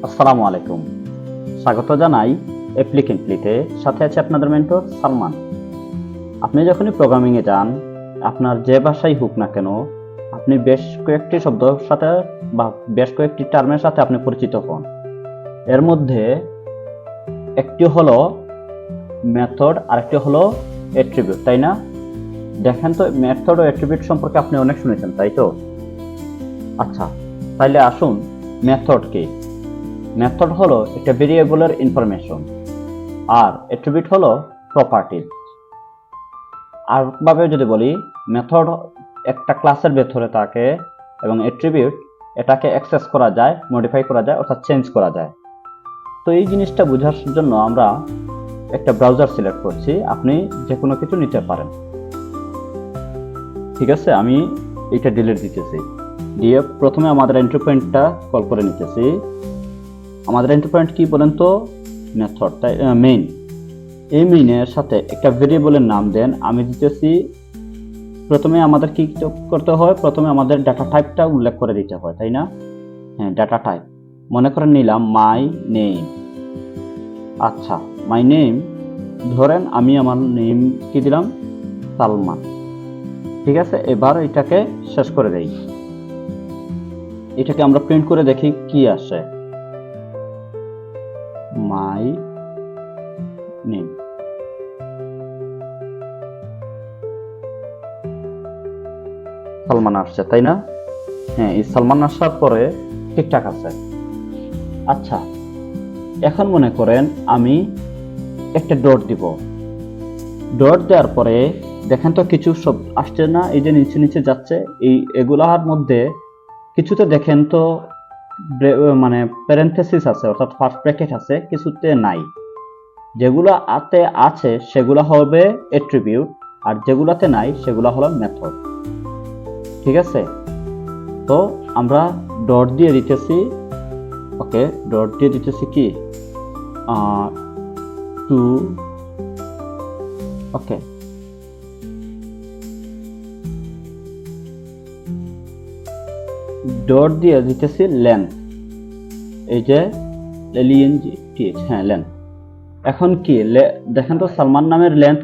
আসসালামু আলাইকুম। স্বাগত জানাই অ্যাপ্লিকেন্টলিতে। সাথে আছে আপনাদের মেন্টর সালমান। আপনি যখনই প্রোগ্রামিংয়ে যান, আপনার যে ভাষাই হোক না কেন, আপনি বেশ কয়েকটি শব্দের সাথে বা বেশ কয়েকটি টার্মের সাথে আপনি পরিচিত হন। এর মধ্যে একটি হলো মেথড, আরেকটি হলো অ্যাট্রিবিউট, তাই না? দেখেন তো, মেথড ও অ্যাট্রিবিউট সম্পর্কে আপনি অনেক শুনেছেন, তাই তো? আচ্ছা, তাইলে আসুন, মেথড কি? মেথড হলো একটা ভেরিয়েবলের ইনফরমেশন, আর অ্যাট্রিবিউট হলো প্রপার্টি। আর ভাবে যদি বলি, মেথড একটা ক্লাসের ভেতরে থাকে এবং অ্যাট্রিবিউট এটাকে অ্যাক্সেস করা যায়, মডিফাই করা যায়, অর্থাৎ চেঞ্জ করা যায়। তো এই জিনিসটা বোঝার জন্য আমরা একটা ব্রাউজার সিলেক্ট করছি। আপনি যে কোনো কিছু নিতে পারেন, ঠিক আছে? আমি এটা ডিলিট দিতেছি, দিয়ে প্রথমে আমাদের এন্ট্রি পয়েন্টটা কল করে নিতেছি। আমাদের এন্ট্রি পয়েন্ট কি বলেন তো? মেথড, তাই মেইন। এই মেইনের সাথে একটা ভেরিয়েবলের নাম দেন। আমি দিতেছি, প্রথমে আমাদের কি করতে হয়? প্রথমে আমাদের ডাটা টাইপটা উল্লেখ করে দিতে হয়, তাই না? হ্যাঁ, ডাটা টাইপ মনে করে নিলাম মাই নেম। আচ্ছা, মাই নেম, ধরেন আমি আমার নেম কি দিলাম? সালমান। ঠিক আছে, এবার এটাকে শেষ করে দেই। এটাকে আমরা প্রিন্ট করে দেখি কি আসে। মাই নেম, সালমান আসছে, তাই না? হ্যাঁ, এই সালমান আসার পরে ঠিকঠাক আছে। আচ্ছা, এখন মনে করেন আমি একটা ডট দিব। ডট দেওয়ার পরে দেখেন তো কিছু সব আসছে না? এই যে নিচে নিচে যাচ্ছে, এগুলার মধ্যে কিছুতে দেখেন তো মানে প্যারেনথেসিস আছে, অর্থাৎ ফার্স্ট ব্র্যাকেট আছে, কিছুতে নাই। যেগুলো আতে আছে সেগুলো হবে অ্যাট্রিবিউট, আর যেগুলাতে নাই সেগুলো হলো মেথড। ঠিক আছে, তো আমরা ডট দিয়ে দিতেছি। ওকে, ডট দিয়ে দিতেছি কি টু। ওকে, ডট দিয়ে দিতেছি লেন্থ, এই যে LENGTH, হ্যাঁ লেন্থ। এখন কি দেখেন তো, সালমান নামের লেন্থ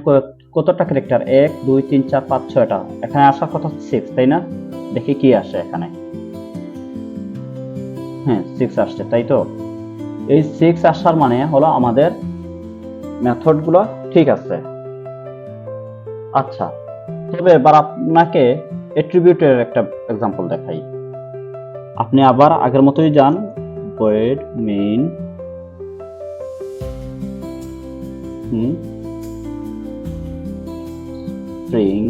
কতটা ক্যারেক্টার? 1 2 3 4 5 6টা। এখানে আসার কথা 6, তাই না? দেখি কি আসে এখানে। হ্যাঁ, 6 আসছে, তাই তো? এই 6 আসার মানে হলো আমাদের মেথড গুলো ঠিক আছে। আচ্ছা, তবে এবার আপনাকে অ্যাট্রিবিউটের একটা এক্সাম্পল দেখাই। আপনি আবার আগের মতোই যান, void main string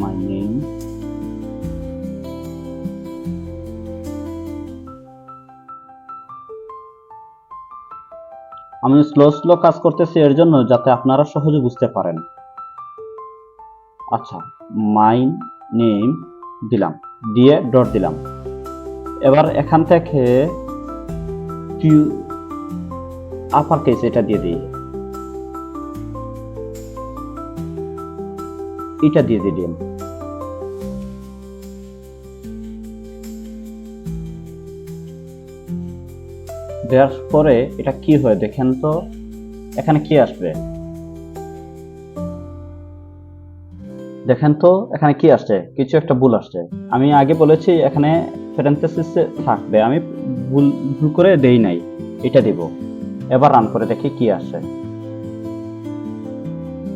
my name, আমি স্লো কাজ করতেছি এর জন্য, যাতে আপনারা সহজে বুঝতে পারেন। আচ্ছা, মাই নেম দিলাম, দিয়ে ডট দিলাম। এবার এখান থেকে আপার কেস এটা দিয়ে দিই, এটা দিয়ে দিলাম। দেওয়ার পরে এটা কি হয় দেখেন তো, এখানে কি আসবে? দেখেন তো এখানে কি আসছে? কিছু একটা ভুল আসছে। আমি আগে বলেছি এখানে প্যারেনথেসিস থাকবে, আমি ভুল করে দেই নাই, এটা দিব। এবার রান করে দেখি কি আসে।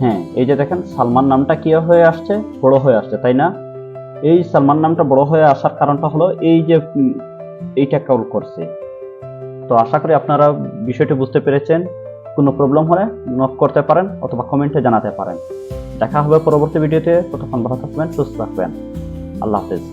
হ্যাঁ, এই যে দেখেন সালমান নামটা কি হয়ে আসছে? বড় হয়ে আসছে, তাই না? এই সালমান নামটা বড় হয়ে আসার কারণটা হলো এই যে এইটা কল করছে। তো আশা করি আপনারা বিষয়টি বুঝতে পেরেছেন। কোনো প্রবলেম হলে নক করতে পারেন অথবা কমেন্টে জানাতে পারেন। দেখা হবে পরবর্তী ভিডিওতে। ততক্ষণ ভালো থাকবেন, সুস্থ থাকবেন। আল্লাহ হাফেজ।